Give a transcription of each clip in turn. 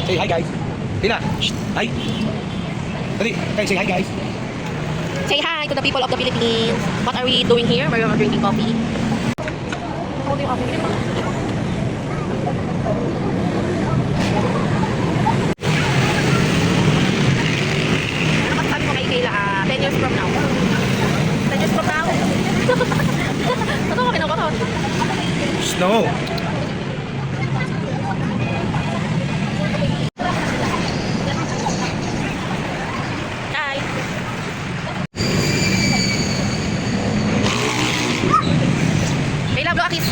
Say hi guys. Tina. Shh. Hi. Dali. Hey, say hi guys. Say hi to the people of the Philippines. What are we doing here? We're drinking coffee. Ano masasabi mo kay Kayla 10 years from now? 10 years from now? Ano ko kinukutot? Snow. Hi. Kayla, blow a kiss.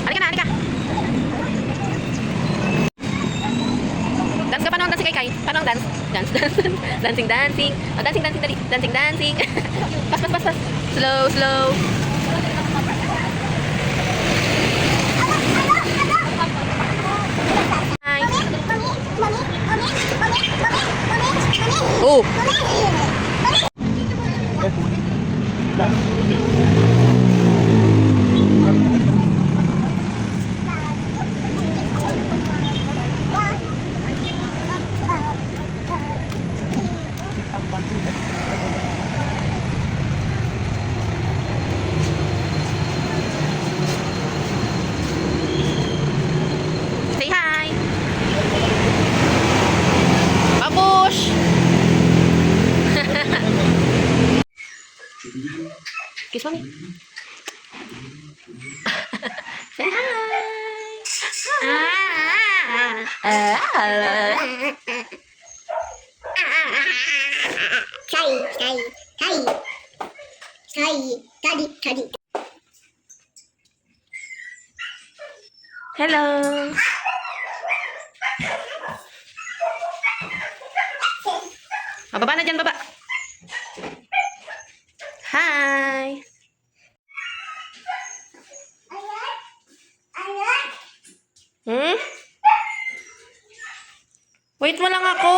Halika na, halika. Dance ka pa noon, dance kay Kai. Paano ang dance? Dance, dance, dancing, dancing. Oh, dancing, dancing, dali. Dancing, dancing. Pas, pas, pas, pas. Slow, slow. Hi. Oh. Say hi. Babush. Kiss mommy. Say hi. Tadi. Hello. Baba na dyan, baba. Hi. Hmm? Wait mo lang ako.